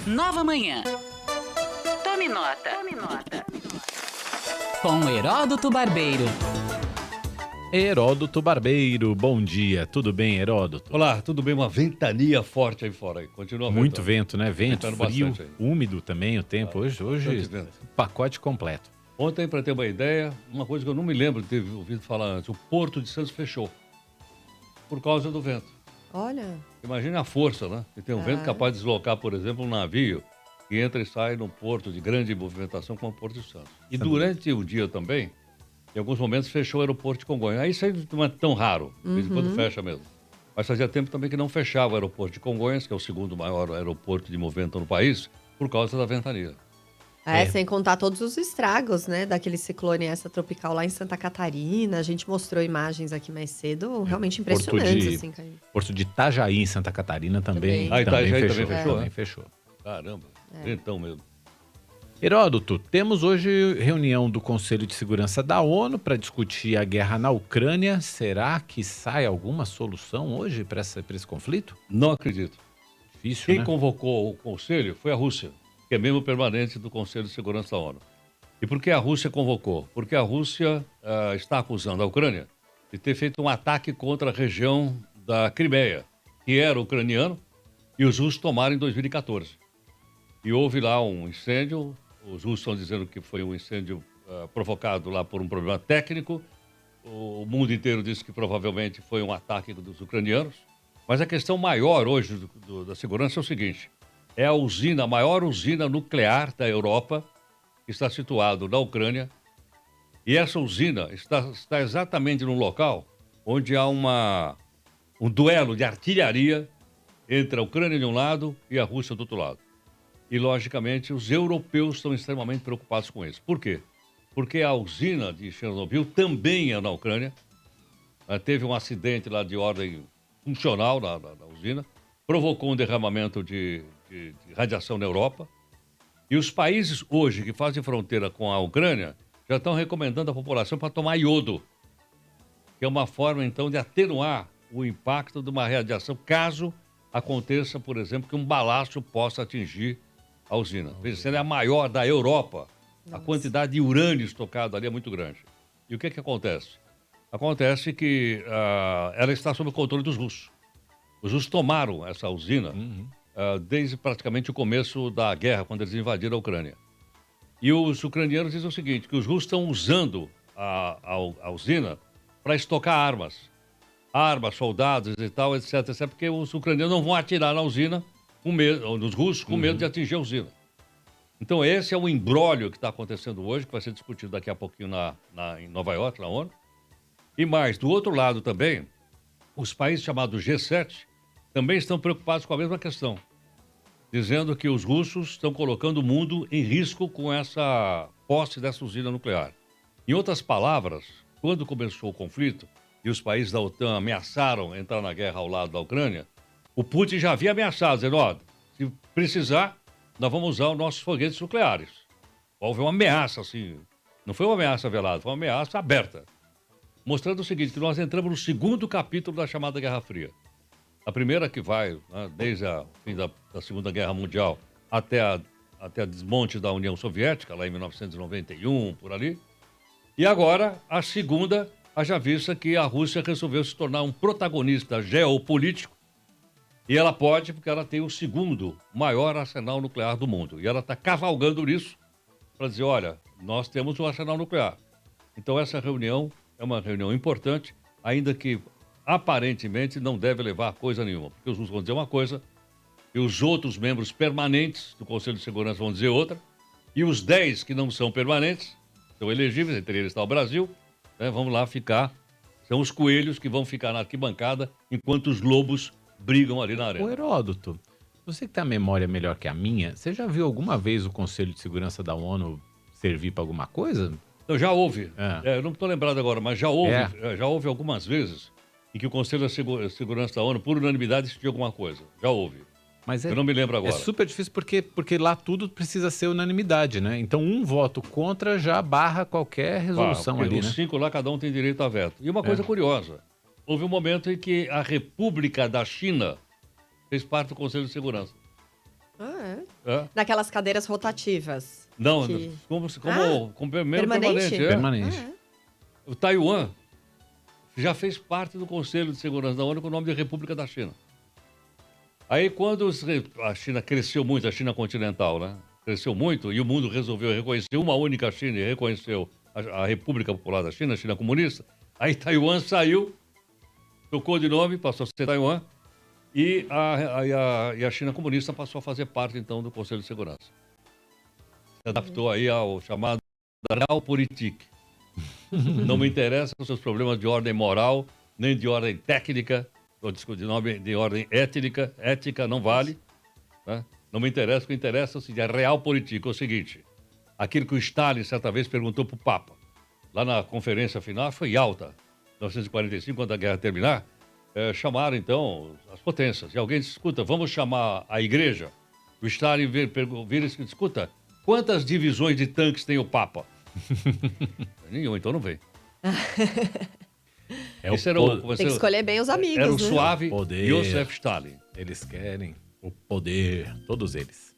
Nova Manhã. Tome nota. Tome nota. Com Heródoto Barbeiro. Heródoto Barbeiro, bom dia. Tudo bem, Heródoto? Olá, tudo bem? Uma ventania forte aí fora. Aí. Continua Muito ventando. vento, né? Vento, frio, úmido também o tempo. Hoje pacote completo. Ontem, para ter uma ideia, uma coisa que eu não me lembro de ter ouvido falar antes, o Porto de Santos fechou por causa do vento. Olha. Imagina a força, né? Que tem um vento capaz de deslocar, por exemplo, um navio que entra e sai num porto de grande movimentação como o Porto de Santos. E durante o dia também, em alguns momentos, fechou o aeroporto de Congonhas. Aí isso aí não é tão raro, de vez em quando fecha mesmo. Mas fazia tempo também que não fechava o aeroporto de Congonhas, que é o segundo maior aeroporto de movimento no país, por causa da ventania. Sem contar todos os estragos, né, daquele ciclone extratropical lá em Santa Catarina. A gente mostrou imagens aqui mais cedo, realmente impressionantes, assim, Caio. Porto de Itajaí, em Santa Catarina, também. Itajaí também fechou? Também fechou. Caramba, ventão mesmo. Heródoto, temos hoje reunião do Conselho de Segurança da ONU para discutir a guerra na Ucrânia. Será que sai alguma solução hoje para esse conflito? Não acredito. Difícil, Quem né? convocou o Conselho foi a Rússia, que é membro permanente do Conselho de Segurança da ONU. E por que a Rússia convocou? Porque a Rússia está acusando a Ucrânia de ter feito um ataque contra a região da Crimeia, que era ucraniano, e os russos tomaram em 2014. E houve lá um incêndio, os russos estão dizendo que foi um incêndio provocado lá por um problema técnico, o mundo inteiro disse que provavelmente foi um ataque dos ucranianos, mas a questão maior hoje da segurança é o seguinte: é a maior usina nuclear da Europa, que está situada na Ucrânia, e essa usina está exatamente no local onde há um duelo de artilharia entre a Ucrânia de um lado e a Rússia do outro lado. E, logicamente, os europeus estão extremamente preocupados com isso. Por quê? Porque a usina de Chernobyl também é na Ucrânia. Teve um acidente lá de ordem funcional na usina, provocou um derramamento de radiação na Europa. E os países hoje que fazem fronteira com a Ucrânia já estão recomendando à população para tomar iodo, que é uma forma, então, de atenuar o impacto de uma radiação, caso aconteça, por exemplo, que um balaço possa atingir a usina. Ela é a maior da Europa. A quantidade de urânio estocado ali é muito grande. E o que acontece? Acontece que ela está sob o controle dos russos. Os russos tomaram essa usina desde praticamente o começo da guerra, quando eles invadiram a Ucrânia. E os ucranianos dizem o seguinte, que os russos estão usando a usina para estocar armas, soldados e tal, etc, porque os ucranianos não vão atirar na usina, nos russos, com medo de atingir a usina. Então esse é o imbróglio que está acontecendo hoje, que vai ser discutido daqui a pouquinho em Nova York, na ONU. E mais, do outro lado também, os países chamados G7 também estão preocupados com a mesma questão, dizendo que os russos estão colocando o mundo em risco com essa posse dessa usina nuclear. Em outras palavras, quando começou o conflito e os países da OTAN ameaçaram entrar na guerra ao lado da Ucrânia, o Putin já havia ameaçado, dizendo, se precisar, nós vamos usar os nossos foguetes nucleares. Houve uma ameaça, assim, não foi uma ameaça velada, foi uma ameaça aberta, mostrando o seguinte, que nós entramos no segundo capítulo da chamada Guerra Fria. A primeira que vai, desde o fim da Segunda Guerra Mundial até o desmonte da União Soviética, lá em 1991, por ali. E agora, a segunda, haja vista que a Rússia resolveu se tornar um protagonista geopolítico. E ela pode, porque ela tem o segundo maior arsenal nuclear do mundo. E ela está cavalgando nisso para dizer, olha, nós temos um arsenal nuclear. Então essa reunião é uma reunião importante, ainda que aparentemente não deve levar a coisa nenhuma. Porque os russos vão dizer uma coisa, e os outros membros permanentes do Conselho de Segurança vão dizer outra, e os 10 que não são permanentes, são elegíveis, entre eles está o Brasil, vamos lá ficar, são os coelhos que vão ficar na arquibancada, enquanto os lobos brigam ali na arena. Ô Heródoto, você que tem a memória melhor que a minha, você já viu alguma vez o Conselho de Segurança da ONU servir para alguma coisa? Não, já houve. Eu não estou lembrado agora, mas já houve algumas vezes em que o Conselho de Segurança da ONU, por unanimidade, decidiu alguma coisa. Já houve. Mas eu não me lembro agora. É super difícil porque lá tudo precisa ser unanimidade, né? Então um voto contra já barra qualquer resolução ali, né? Os 5 lá, cada um tem direito a veto. E uma coisa curiosa, houve um momento em que a República da China fez parte do Conselho de Segurança. Ah, é? Naquelas cadeiras rotativas. Não, que... como permanente. Permanente. O Taiwan já fez parte do Conselho de Segurança da ONU com o nome de República da China. Aí quando a China cresceu muito, a China continental, né? Cresceu muito e o mundo resolveu reconhecer uma única China e reconheceu a República Popular da China, a China comunista. Aí Taiwan saiu, trocou de nome, passou a ser Taiwan, e a China comunista passou a fazer parte, então, do Conselho de Segurança. Se adaptou aí ao chamado Realpolitik. Não me interessam os seus problemas de ordem moral, nem de ordem técnica, ou de ordem ética não vale. Né? Não me interessa, o que interessa é Realpolitik. É o seguinte, aquilo que o Stalin certa vez perguntou para o Papa, lá na conferência final, foi em Yalta, 1945, quando a guerra terminar, chamaram então as potências. E alguém disse, escuta, vamos chamar a igreja. O Stalin vira e diz, escuta, quantas divisões de tanques tem o Papa? Nenhum, então não vem. Tem que escolher bem os amigos, era o né? suave Poder. Joseph Stalin. Eles querem o poder, todos eles.